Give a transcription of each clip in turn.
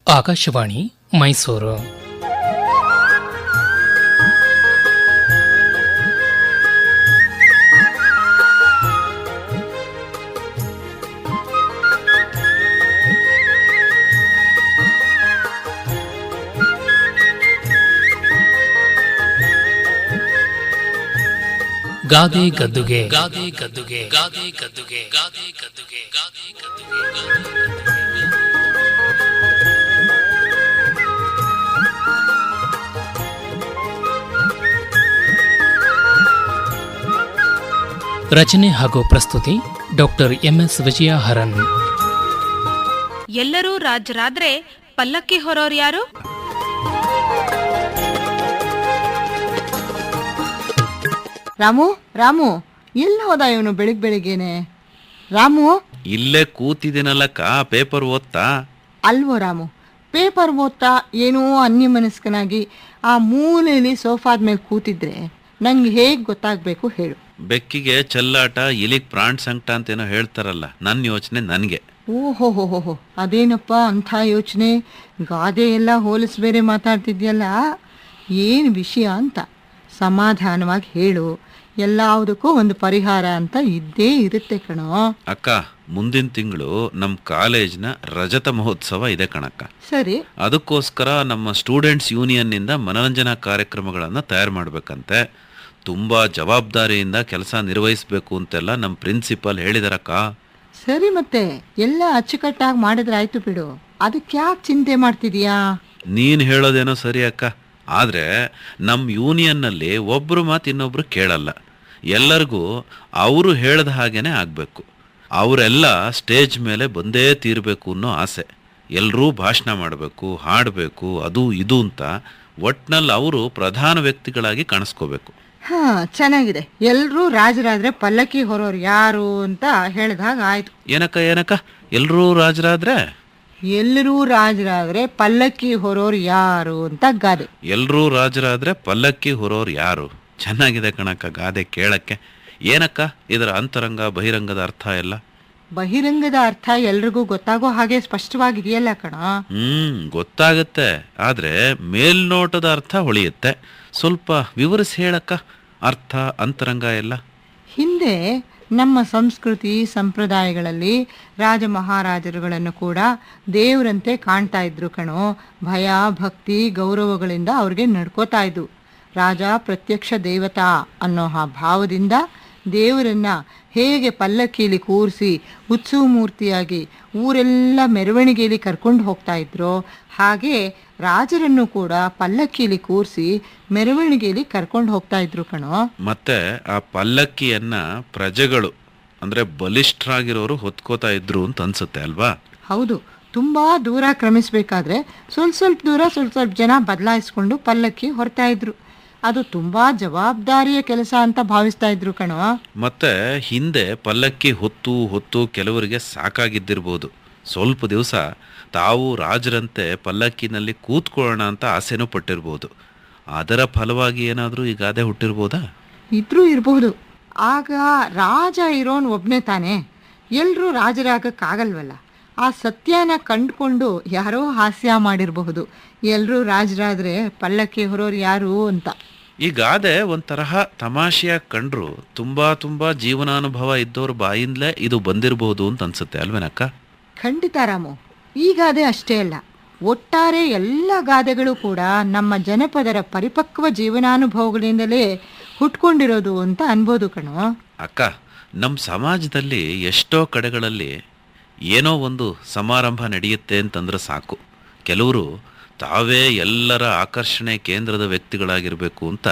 ಆಕಾಶವಾಣಿ ಮೈಸೂರು. ಗಾದೆ ಗದ್ದುಗೆ ಗಾದೆ ಗದ್ದುಗೆ ಗಾದೆ ಗದ್ದುಗೆ ಗಾದೆ ಗದ್ದುಗೆ ಗಾದೆ ಗದ್ದುಗೆ. ರಚನೆ ಹಾಗೂ ಪ್ರಸ್ತುತಿ ಡಾಕ್ಟರ್ MS ವಿಜಯ ಹರನ್. ಎಲ್ಲರೂ ರಾಜರಾದ್ರೆ ಪಲ್ಲಕ್ಕಿ ಹೊರೋರು ಯಾರು? ರಾಮು ರಾಮು ಎಲ್ಲಿ ಹೋದ ಇವನು ಬೆಳಿಗ್ಗೆನೆ? ರಾಮು ಇಲ್ಲೇ ಕೂತಿದ್ದೀನಲ್ಲಕ್ಕ, ಪೇಪರ್ ಓದ್ತಾ. ಅಲ್ವೋ ರಾಮು, ಪೇಪರ್ ಓದ್ತಾ ಏನೋ ಅನ್ಯಮನಸ್ಕನಾಗಿ ಆ ಮೂಲೆಯಲ್ಲಿ ಸೋಫಾದ ಮೇಲೆ ಕೂತಿದ್ರೆ ನಂಗೆ ಹೇಗೆ ಗೊತ್ತಾಗಬೇಕು ಹೇಳು? ಬೆಕ್ಕಿಗೆ ಚೆಲ್ಲಾಟ, ಇಲಿಗ್ ಪ್ರಾಣ್ ಸಂಕಟ ಅಂತೇನೋ ಹೇಳ್ತಾರಲ್ಲ, ನನ್ನ ಯೋಚನೆ ನನಗೆ. ಓಹೋ, ಅದೇನಪ್ಪ ಅಂಥ ಯೋಚನೆ? ಗಾದೆ ಎಲ್ಲ ಹೋಲಿಸ್ ಬೇರೆ ಮಾತಾಡ್ತಿದ್ಯಲ್ಲ, ಏನು ವಿಷಯ ಅಂತ ಸಮಾಧಾನವಾಗಿ ಹೇಳು. ಎಲ್ಲದಕ್ಕೂ ಒಂದು ಪರಿಹಾರ ಅಂತ ಇದ್ದೇ ಇರುತ್ತೆ ಕಣೋ. ಅಕ್ಕ, ಮುಂದಿನ ತಿಂಗಳು ನಮ್ಮ ಕಾಲೇಜ್ನ ರಜತ ಮಹೋತ್ಸವ ಇದೆ ಕಣಕ್ಕ. ಸರಿ, ಅದಕ್ಕೋಸ್ಕರ ನಮ್ಮ ಸ್ಟೂಡೆಂಟ್ಸ್ ಯೂನಿಯನ್ನಿಂದ ಮನರಂಜನಾ ಕಾರ್ಯಕ್ರಮಗಳನ್ನು ತಯಾರು ಮಾಡ್ಬೇಕಂತೆ. ತುಂಬಾ ಜವಾಬ್ದಾರಿಯಿಂದ ಕೆಲಸ ನಿರ್ವಹಿಸಬೇಕು ಅಂತೆಲ್ಲ ನಮ್ಮ ಪ್ರಿನ್ಸಿಪಲ್ ಹೇಳಿದಾರಕ್ಕ. ಸರಿ, ಮತ್ತೆ ಎಲ್ಲ ಅಚ್ಚುಕಟ್ಟಾಗಿ ಮಾಡಿದ್ರೆ ಆಯ್ತು ಬಿಡು, ಅದಕ್ಕೆ ಯಾಕೆ ಚಿಂತೆ ಮಾಡ್ತಿದೀಯಾ? ನೀನು ಹೇಳೋದೇನೋ ಸರಿ ಅಕ್ಕ, ಆದರೆ ನಮ್ಮ ಯೂನಿಯನ್ನಲ್ಲಿ ಒಬ್ಬರು ಮಾತು ಇನ್ನೊಬ್ರು ಕೇಳಲ್ಲ. ಎಲ್ಲರಿಗೂ ಅವರು ಹೇಳ್ದ ಹಾಗೇನೆ ಆಗಬೇಕು. ಅವರೆಲ್ಲ ಸ್ಟೇಜ್ ಮೇಲೆ ಬಂದೇ ತೀರಬೇಕು ಅನ್ನೋ ಆಸೆ. ಎಲ್ಲರೂ ಭಾಷಣ ಮಾಡಬೇಕು, ಹಾಡಬೇಕು, ಅದು ಇದು ಅಂತ ಒಟ್ನಲ್ಲಿ ಅವರು ಪ್ರಧಾನ ವ್ಯಕ್ತಿಗಳಾಗಿ ಕಾಣಿಸ್ಕೋಬೇಕು. ಚೆನ್ನಾಗಿದೆ. ಎಲ್ಲರೂ ರಾಜರಾದ್ರೆ ಪಲ್ಲಕ್ಕಿ ಹೊರೋರು ಯಾರು ಅಂತ ಹೇಳಿದಾಗ ಆಯ್ತು. ಏನಕ್ಕ ಎಲ್ಲರೂ ರಾಜರಾದ್ರೆ? ಎಲ್ಲರೂ ರಾಜರಾದ್ರೆ ಪಲ್ಲಕ್ಕಿ ಹೊರೋರು ಯಾರು ಅಂತ ಗಾದೆ. ಎಲ್ಲರೂ ರಾಜರಾದ್ರೆ ಪಲ್ಲಕ್ಕಿ ಹೊರೋರು ಯಾರು? ಚೆನ್ನಾಗಿದೆ ಕಣಕ್ಕ ಗಾದೆ ಕೇಳಕ್ಕೆ. ಏನಕ್ಕ ಇದರ ಅಂತರಂಗ ಬಹಿರಂಗದ ಅರ್ಥ ಎಲ್ಲ? ಬಹಿರಂಗದ ಅರ್ಥ ಎಲ್ರಿಗೂ ಗೊತ್ತಾಗೋ ಹಾಗೆ ಸ್ಪಷ್ಟವಾಗಿದೆಯಲ್ಲ ಕಣ. ಗೊತ್ತಾಗತ್ತೆ, ಆದ್ರೆ ಮೇಲ್ನೋಟದ ಅರ್ಥ ಹೊಳೆಯುತ್ತೆ. ಸ್ವಲ್ಪ ವಿವರಿಸಿ ಹೇಳಕ್ಕ ಅರ್ಥ ಅಂತರಂಗ ಎಲ್ಲ. ಹಿಂದೆ ನಮ್ಮ ಸಂಸ್ಕೃತಿ ಸಂಪ್ರದಾಯಗಳಲ್ಲಿ ರಾಜ ಮಹಾರಾಜರುಗಳನ್ನು ಕೂಡ ದೇವರಂತೆ ಕಾಣ್ತಾ ಇದ್ರು ಕಣೋ. ಭಯ ಭಕ್ತಿ ಗೌರವಗಳಿಂದ ಅವ್ರಿಗೆ ನಡ್ಕೋತಾ ಇದ್ರು. ರಾಜ ಪ್ರತ್ಯಕ್ಷ ದೇವತಾ ಅನ್ನೋ ಆ ಭಾವದಿಂದ ದೇವರನ್ನ ಹೇಗೆ ಪಲ್ಲಕ್ಕಿಲಿ ಕೂರಿಸಿ ಉತ್ಸವ ಮೂರ್ತಿಯಾಗಿ ಊರೆಲ್ಲ ಮೆರವಣಿಗೆಯಲ್ಲಿ ಕರ್ಕೊಂಡು ಹೋಗ್ತಾ ಇದ್ರು, ಹಾಗೆ ರಾಜರನ್ನು ಕೂಡ ಪಲ್ಲಕ್ಕಿಲಿ ಕೂರಿಸಿ ಮೆರವಣಿಗೆಯಲ್ಲಿ ಕರ್ಕೊಂಡು ಹೋಗ್ತಾ ಇದ್ರು ಕಣೋ. ಮತ್ತೆ ಆ ಪಲ್ಲಕ್ಕಿಯನ್ನ ಪ್ರಜೆಗಳು ಅಂದ್ರೆ ಬಲಿಷ್ಠರಾಗಿರೋರು ಹೊತ್ಕೋತಾ ಇದ್ರು ಅಂತ ಅನ್ಸುತ್ತೆ ಅಲ್ವಾ? ಹೌದು, ತುಂಬಾ ದೂರ ಕ್ರಮಿಸ್ಬೇಕಾದ್ರೆ ಸ್ವಲ್ಪ ದೂರ ಸ್ವಲ್ಪ ಜನ ಬದಲಾಯಿಸ್ಕೊಂಡು ಪಲ್ಲಕ್ಕಿ ಹೊರತಾ ಇದ್ರು. ಅದು ತುಂಬಾ ಜವಾಬ್ದಾರಿಯ ಕೆಲಸ ಅಂತ ಭಾವಿಸ್ತಾ ಇದ್ರು ಕಣೋ. ಮತ್ತೆ ಹಿಂದೆ ಪಲ್ಲಕ್ಕಿ ಹೊತ್ತು ಕೆಲವರಿಗೆ ಸಾಕಾಗಿದ್ದಿರ್ಬೋದು. ಸ್ವಲ್ಪ ದಿವಸ ತಾವು ರಾಜರಂತೆ ಪಲ್ಲಕ್ಕಿನಲ್ಲಿ ಕೂತ್ಕೊಳ್ಳೋಣ ಅಂತ ಆಸೆನೂ ಪಟ್ಟಿರ್ಬೋದು. ಅದರ ಫಲವಾಗಿ ಏನಾದರೂ ಈ ಗಾದೆ ಹುಟ್ಟಿರ್ಬೋದಾ? ಇರಬಹುದು. ಆಗ ರಾಜ ಇರೋನ್ ಒಬ್ನೇ ತಾನೆ, ಎಲ್ರೂ ರಾಜರಾಗಕ್ಕಾಗಲ್ವಲ್ಲ. ಆ ಸತ್ಯನ ಕಂಡುಕೊಂಡು ಯಾರೋ ಹಾಸ್ಯ ಮಾಡಿರಬಹುದು, ಎಲ್ರೂ ರಾಜರಾದ್ರೆ ಪಲ್ಲಕ್ಕಿ ಹೊರೋರು ಯಾರು ಅಂತ. ಈ ಗಾದೆ ಒಂಥರಹ ತಮಾಷೆಯಾಗಿ ಕಂಡ್ರು ತುಂಬಾ ಜೀವನಾನುಭವ ಇದ್ದವ್ರ ಬಾಯಿಂದಲೇ ಇದು ಬಂದಿರಬಹುದು ಅಂತ ಅನ್ಸುತ್ತೆ ಅಲ್ವೇನಕ್ಕ? ಖಂಡಿತ ರಾಮು. ಈ ಗಾದೆ ಅಷ್ಟೇ ಅಲ್ಲ, ಒಟ್ಟಾರೆ ಎಲ್ಲ ಗಾದೆಗಳು ಕೂಡ ನಮ್ಮ ಜನಪದರ ಪರಿಪಕ್ವ ಜೀವನಾನುಭವಗಳಿಂದಲೇ ಹುಟ್ಕೊಂಡಿರೋದು ಅಂತ ಅನ್ಬೋದು ಕಣೋ. ಅಕ್ಕ, ನಮ್ಮ ಸಮಾಜದಲ್ಲಿ ಎಷ್ಟೋ ಕಡೆಗಳಲ್ಲಿ ಏನೋ ಒಂದು ಸಮಾರಂಭ ನಡೆಯುತ್ತೆ ಅಂತಂದ್ರೆ ಸಾಕು, ಕೆಲವರು ತಾವೇ ಎಲ್ಲರ ಆಕರ್ಷಣೆ ಕೇಂದ್ರದ ವ್ಯಕ್ತಿಗಳಾಗಿರಬೇಕು ಅಂತ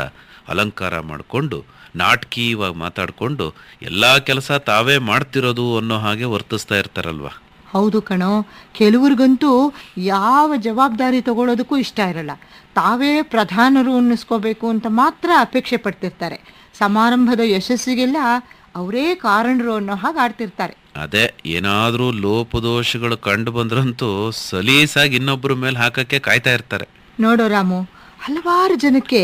ಅಲಂಕಾರ ಮಾಡಿಕೊಂಡು ನಾಟಕೀಯವಾಗಿ ಮಾತಾಡಿಕೊಂಡು ಎಲ್ಲ ಕೆಲಸ ತಾವೇ ಮಾಡ್ತಿರೋದು ಅನ್ನೋ ಹಾಗೆ ವರ್ತಿಸ್ತಾ ಇರ್ತಾರಲ್ವ? ಹೌದು ಕಣೋ, ಕೆಲವ್ರಿಗಂತೂ ಯಾವ ಜವಾಬ್ದಾರಿ ತಗೊಳ್ಳೋದಕ್ಕೂ ಇಷ್ಟ ಇರಲ್ಲ. ತಾವೇ ಪ್ರಧಾನರು ಅನ್ನಿಸ್ಕೋಬೇಕು ಅಂತ ಮಾತ್ರ ಅಪೇಕ್ಷೆ ಪಡ್ತಿರ್ತಾರೆ. ಸಮಾರಂಭದ ಯಶಸ್ಸಿಗೆಲ್ಲ ಅವರೇ ಕಾರಣರು ಅನ್ನೋ ಹಾಗೆ ಆಡ್ತಿರ್ತಾರೆ. ಅದೇ ಏನಾದರೂ ಲೋಪದೋಷಗಳು ಕಂಡು ಬಂದ್ರಂತೂ ಸಲೀಸಾಗಿ ಇನ್ನೊಬ್ಬರ ಮೇಲೆ ಹಾಕಕ್ಕೆ ಕಾಯ್ತಾ ಇರ್ತಾರೆ. ನೋಡೋ ರಾಮು, ಹಲವಾರು ಜನಕ್ಕೆ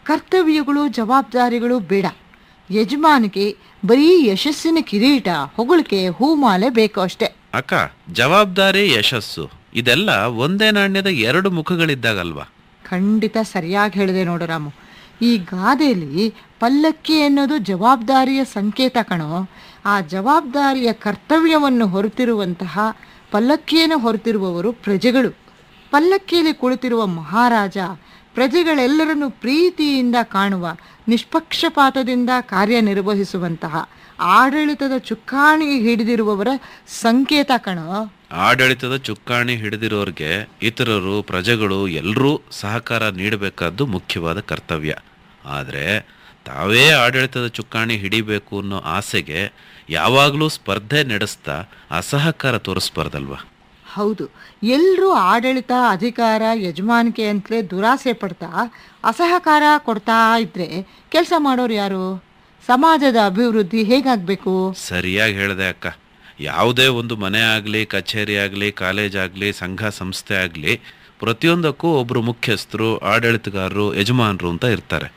ಕರ್ತವ್ಯಗಳು ಜವಾಬ್ದಾರಿಗಳು ಬೇಡ. ಯಜಮಾನಿಗೆ ಬರೀ ಯಶಸ್ಸಿನ ಕಿರೀಟ ಹೊಗಳಿಕೆ ಹೂಮಾಲೆ ಬೇಕು ಅಷ್ಟೇ. ಅಕ್ಕ, ಜವಾಬ್ದಾರಿ ಯಶಸ್ಸು ಇದೆಲ್ಲ ಒಂದೇ ನಾಣ್ಯದ ಎರಡು ಮುಖಗಳಿದ್ದಾಗಲ್ವಾ? ಖಂಡಿತ ಸರಿಯಾಗಿ ಹೇಳಿದೆ ನೋಡು ರಾಮು. ಈ ಗಾದೆಯಲ್ಲಿ ಪಲ್ಲಕ್ಕಿ ಅನ್ನೋದು ಜವಾಬ್ದಾರಿಯ ಸಂಕೇತ ಕಣೋ. ಆ ಜವಾಬ್ದಾರಿಯ ಕರ್ತವ್ಯವನ್ನು ಹೊರತಿರುವಂತಹ ಪಲ್ಲಕ್ಕಿಯನ್ನು ಹೊರತಿರುವವರು ಪ್ರಜೆಗಳು. ಪಲ್ಲಕ್ಕಿಯಲ್ಲಿ ಕುಳಿತಿರುವ ಮಹಾರಾಜ ಪ್ರಜೆಗಳೆಲ್ಲರನ್ನು ಪ್ರೀತಿಯಿಂದ ಕಾಣುವ, ನಿಷ್ಪಕ್ಷಪಾತದಿಂದ ಕಾರ್ಯನಿರ್ವಹಿಸುವಂತಹ ಆಡಳಿತದ ಚುಕ್ಕಾಣಿ ಹಿಡಿದಿರುವವರ ಸಂಕೇತ ಕಣೋ. ಆಡಳಿತದ ಚುಕ್ಕಾಣಿ ಹಿಡಿದಿರೋರಿಗೆ ಇತರರು, ಪ್ರಜೆಗಳು ಎಲ್ಲರೂ ಸಹಕಾರ ನೀಡಬೇಕಾದ್ದು ಮುಖ್ಯವಾದ ಕರ್ತವ್ಯ. ಆದರೆ ತಾವೇ ಆಡಳಿತದ ಚುಕ್ಕಾಣಿ ಹಿಡಿಬೇಕು ಅನ್ನೋ ಆಸೆಗೆ ಯಾವಾಗಲೂ ಸ್ಪರ್ಧೆ ನಡೆಸ್ತಾ ಅಸಹಕಾರ ತೋರಿಸ್ಬಾರ್ದಲ್ವಾ? ಹೌದು, ಎಲ್ಲರೂ ಆಡಳಿತ, ಅಧಿಕಾರ, ಯಜಮಾನಿಕೆ ಅಂತಲೇ ದುರಾಸೆ ಪಡ್ತಾ ಅಸಹಕಾರ ಕೊಡ್ತಾ ಇದ್ರೆ ಕೆಲಸ ಮಾಡೋರು ಯಾರು? ಸಮಾಜದ ಅಭಿವೃದ್ಧಿ ಹೇಗಾಗಬೇಕು? ಸರಿಯಾಗಿ ಹೇಳಿದೆ ಅಕ್ಕ. ಯಾವುದೇ ಒಂದು ಮನೆ ಆಗಲಿ, ಕಚೇರಿ ಆಗಲಿ, ಕಾಲೇಜ್ ಆಗಲಿ, ಸಂಘ ಸಂಸ್ಥೆ ಆಗಲಿ, ಪ್ರತಿಯೊಂದಕ್ಕೂ ಒಬ್ಬರು ಮುಖ್ಯಸ್ಥರು, ಆಡಳಿತಗಾರರು, ಯಜಮಾನರು ಅಂತ ಇರ್ತಾರೆ.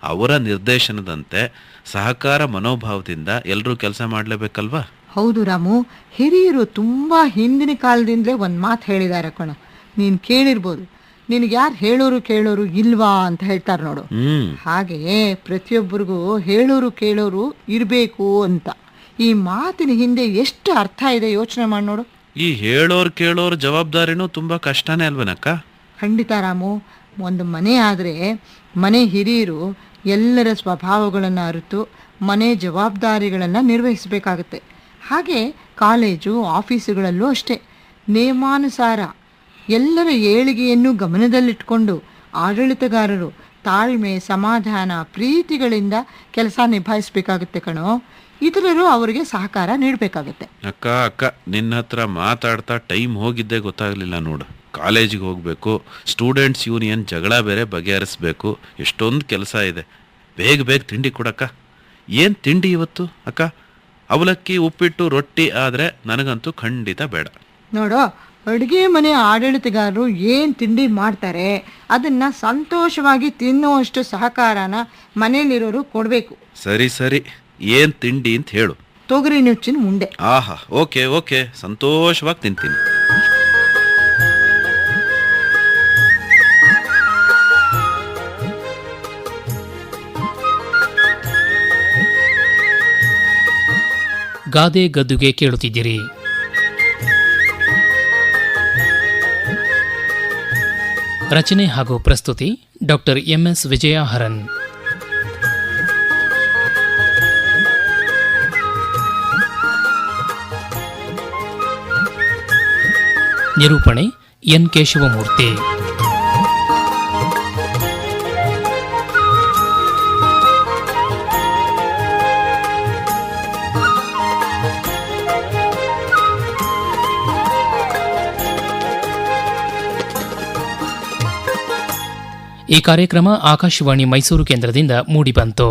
ಅವರ ನಿರ್ದೇಶನದಂತೆ ಸಹಕಾರ ಮನೋಭಾವದಿಂದ ಎಲ್ಲರೂ ಕೆಲಸ ಮಾಡಲೇಬೇಕಲ್ವಾ? ಹೌದು ರಾಮು, ಹಿರಿಯರು ತುಂಬ ಹಿಂದಿನ ಕಾಲದಿಂದಲೇ ಒಂದು ಮಾತು ಹೇಳಿದ್ದಾರೆ ಕಣ. ನೀನು ಕೇಳಿರ್ಬೋದು, ನಿನಗೆ ಯಾರು ಹೇಳೋರು ಕೇಳೋರು ಇಲ್ವಾ ಅಂತ ಹೇಳ್ತಾರೆ ನೋಡು. ಹಾಗೆಯೇ ಪ್ರತಿಯೊಬ್ಬರಿಗೂ ಹೇಳೋರು ಕೇಳೋರು ಇರಬೇಕು ಅಂತ. ಈ ಮಾತಿನ ಹಿಂದೆ ಎಷ್ಟು ಅರ್ಥ ಇದೆ ಯೋಚನೆ ಮಾಡಿ ನೋಡು. ಈ ಹೇಳೋರು ಕೇಳೋರು ಜವಾಬ್ದಾರಿನೂ ತುಂಬ ಕಷ್ಟನೇ ಅಲ್ವೇನಕ್ಕ? ಖಂಡಿತ ರಾಮು. ಒಂದು ಮನೆ ಆದರೆ ಮನೆ ಹಿರಿಯರು ಎಲ್ಲರ ಸ್ವಭಾವಗಳನ್ನು ಅರಿತು ಮನೆ ಜವಾಬ್ದಾರಿಗಳನ್ನು ನಿರ್ವಹಿಸಬೇಕಾಗುತ್ತೆ. ಹಾಗೆ ಕಾಲೇಜು, ಆಫೀಸುಗಳಲ್ಲೂ ಅಷ್ಟೇ ನಿಯಮಾನುಸಾರ ಎಲ್ಲರ ಏಳಿಗೆಯನ್ನು ಗಮನದಲ್ಲಿಟ್ಕೊಂಡು ಆಡಳಿತಗಾರರು ತಾಳ್ಮೆ, ಸಮಾಧಾನ, ಪ್ರೀತಿಗಳಿಂದ ಕೆಲಸ ನಿಭಾಯಿಸಬೇಕಾಗುತ್ತೆ ಕಣೋ. ಇತರರು ಅವರಿಗೆ ಸಹಕಾರ ನೀಡಬೇಕಾಗುತ್ತೆ. ಅಕ್ಕ ನಿನ್ನ ಹತ್ರ ಮಾತಾಡ್ತಾ ಟೈಮ್ ಹೋಗಿದ್ದೇ ಗೊತ್ತಾಗಲಿಲ್ಲ ನೋಡು. ಕಾಲೇಜಿಗೆ ಹೋಗಬೇಕು, ಸ್ಟೂಡೆಂಟ್ಸ್ ಯೂನಿಯನ್ ಜಗಳ ಬೇರೆ ಬಗೆಹರಿಸ್ಬೇಕು, ಎಷ್ಟೊಂದು ಕೆಲಸ ಇದೆ. ಬೇಗ ತಿಂಡಿ ಕೊಡಕ್ಕ. ಏನು ತಿಂಡಿ ಇವತ್ತು ಅಕ್ಕ? ಅವಲಕ್ಕಿ, ಉಪ್ಪಿಟ್ಟು, ರೊಟ್ಟಿ ಆದರೆ ನನಗಂತೂ ಖಂಡಿತ ಬೇಡ. ನೋಡೋ, ಅಡುಗೆ ಮನೆ ಆಡಳಿತಗಾರರು ಏನು ತಿಂಡಿ ಮಾಡ್ತಾರೆ ಅದನ್ನು ಸಂತೋಷವಾಗಿ ತಿನ್ನುವಷ್ಟು ಸಹಕಾರನ ಮನೇಲಿರೋರು ಕೊಡಬೇಕು. ಸರಿ, ಏನು ತಿಂಡಿ ಅಂತ ಹೇಳು. ತೊಗರಿ ನುಚ್ಚಿನ ಮುಂಡೆ. ಆಹಾ, ಓಕೆ, ಸಂತೋಷವಾಗಿ ತಿಂತೀನಿ. ಗಾದೆ ಗದ್ದುಗೆ ಕೇಳುತ್ತಿದ್ದೀರಿ. ರಚನೆ ಹಾಗೂ ಪ್ರಸ್ತುತಿ ಡಾಕ್ಟರ್ MS ವಿಜಯ ಹರನ್. ನಿರೂಪಣೆ N ಕೇಶವಮೂರ್ತಿ. ಈ ಕಾರ್ಯಕ್ರಮ ಆಕಾಶವಾಣಿ ಮೈಸೂರು ಕೇಂದ್ರದಿಂದ ಮೂಡಿಬಂತು.